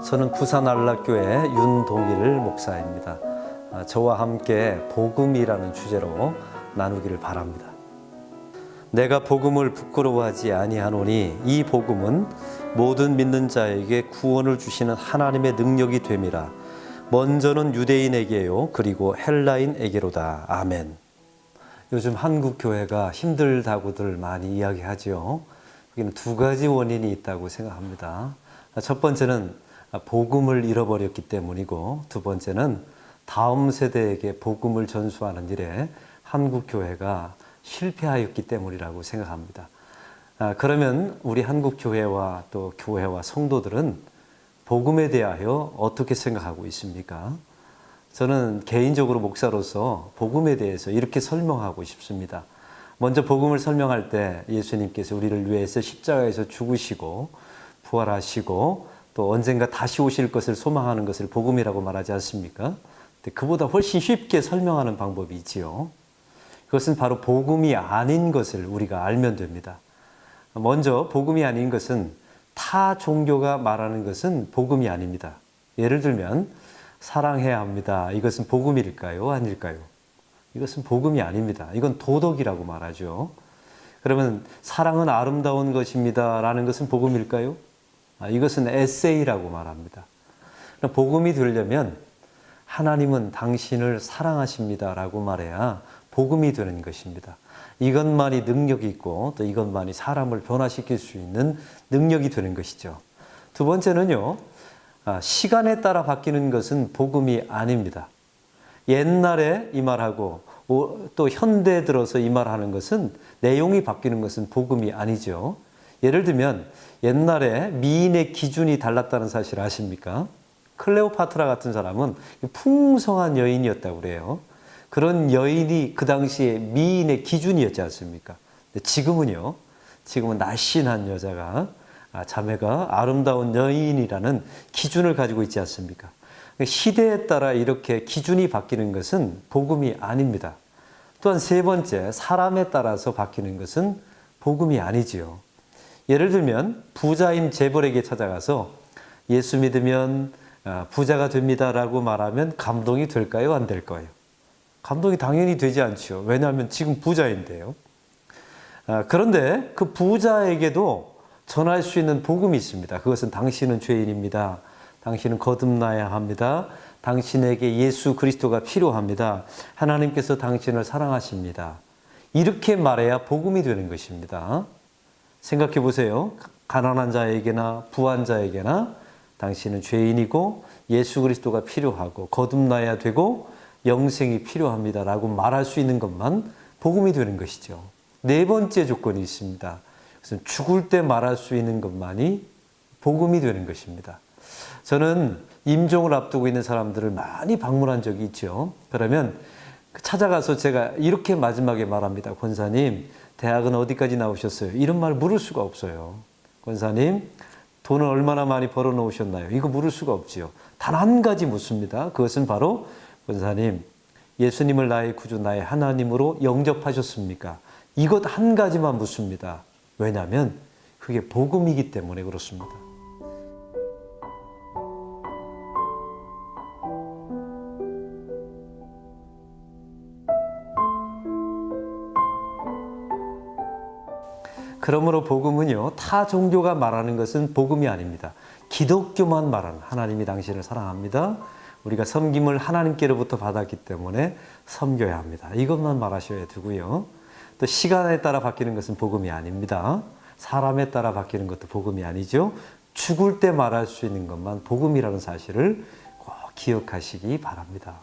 저는 부산 안락교회 윤동일 목사입니다. 저와 함께 복음이라는 주제로 나누기를 바랍니다. 내가 복음을 부끄러워하지 아니하노니 이 복음은 모든 믿는 자에게 구원을 주시는 하나님의 능력이 됨이라. 먼저는 유대인에게요 그리고 헬라인에게로다. 아멘. 요즘 한국 교회가 힘들다고들 많이 이야기하죠. 여기는 두 가지 원인이 있다고 생각합니다. 첫 번째는 복음을 잃어버렸기 때문이고, 두 번째는 다음 세대에게 복음을 전수하는 일에 한국 교회가 실패하였기 때문이라고 생각합니다. 그러면 우리 한국 교회와 또 교회와 성도들은 복음에 대하여 어떻게 생각하고 있습니까? 저는 개인적으로 목사로서 복음에 대해서 이렇게 설명하고 싶습니다. 먼저 복음을 설명할 때 예수님께서 우리를 위해서 십자가에서 죽으시고 부활하시고 또 언젠가 다시 오실 것을 소망하는 것을 복음이라고 말하지 않습니까? 근데 그보다 훨씬 쉽게 설명하는 방법이 있지요. 그것은 바로 복음이 아닌 것을 우리가 알면 됩니다. 먼저 복음이 아닌 것은 타 종교가 말하는 것은 복음이 아닙니다. 예를 들면 사랑해야 합니다. 이것은 복음일까요? 아닐까요? 이것은 복음이 아닙니다. 이건 도덕이라고 말하죠. 그러면 사랑은 아름다운 것입니다. 라는 것은 복음일까요? 이것은 에세이라고 말합니다. 복음이 되려면 하나님은 당신을 사랑하십니다. 라고 말해야 복음이 되는 것입니다. 이것만이 능력이 있고 또 이것만이 사람을 변화시킬 수 있는 능력이 되는 것이죠. 두 번째는요, 시간에 따라 바뀌는 것은 복음이 아닙니다. 옛날에 이 말하고 또 현대에 들어서 이 말하는 것은 내용이 바뀌는 것은 복음이 아니죠. 예를 들면 옛날에 미인의 기준이 달랐다는 사실 아십니까? 클레오파트라 같은 사람은 풍성한 여인이었다고 그래요. 그런 여인이 그 당시에 미인의 기준이었지 않습니까? 지금은요, 지금은 날씬한 여자가, 자매가 아름다운 여인이라는 기준을 가지고 있지 않습니까? 시대에 따라 이렇게 기준이 바뀌는 것은 복음이 아닙니다. 또한 세 번째, 사람에 따라서 바뀌는 것은 복음이 아니지요. 예를 들면 부자인 재벌에게 찾아가서 예수 믿으면 부자가 됩니다라고 말하면 감동이 될까요? 안 될까요? 감동이 당연히 되지 않죠. 왜냐하면 지금 부자인데요. 그런데 그 부자에게도 전할 수 있는 복음이 있습니다. 그것은 당신은 죄인입니다. 당신은 거듭나야 합니다. 당신에게 예수 그리스도가 필요합니다. 하나님께서 당신을 사랑하십니다. 이렇게 말해야 복음이 되는 것입니다. 생각해 보세요. 가난한 자에게나 부한 자에게나 당신은 죄인이고 예수 그리스도가 필요하고 거듭나야 되고 영생이 필요합니다. 라고 말할 수 있는 것만 복음이 되는 것이죠. 네 번째 조건이 있습니다. 그것은 죽을 때 말할 수 있는 것만이 복음이 되는 것입니다. 저는 임종을 앞두고 있는 사람들을 많이 방문한 적이 있죠. 그러면 찾아가서 제가 이렇게 마지막에 말합니다. 권사님, 대학은 어디까지 나오셨어요? 이런 말 물을 수가 없어요. 권사님, 돈을 얼마나 많이 벌어 놓으셨나요? 이거 물을 수가 없지요. 단 한 가지 묻습니다. 그것은 바로 권사님, 예수님을 나의 구주, 나의 하나님으로 영접하셨습니까? 이것 한 가지만 묻습니다. 왜냐하면 그게 복음이기 때문에 그렇습니다. 그러므로 복음은요, 타 종교가 말하는 것은 복음이 아닙니다. 기독교만 말하는, 하나님이 당신을 사랑합니다. 우리가 섬김을 하나님께로부터 받았기 때문에 섬겨야 합니다. 이것만 말하셔야 되고요. 또 시간에 따라 바뀌는 것은 복음이 아닙니다. 사람에 따라 바뀌는 것도 복음이 아니죠. 죽을 때 말할 수 있는 것만 복음이라는 사실을 꼭 기억하시기 바랍니다.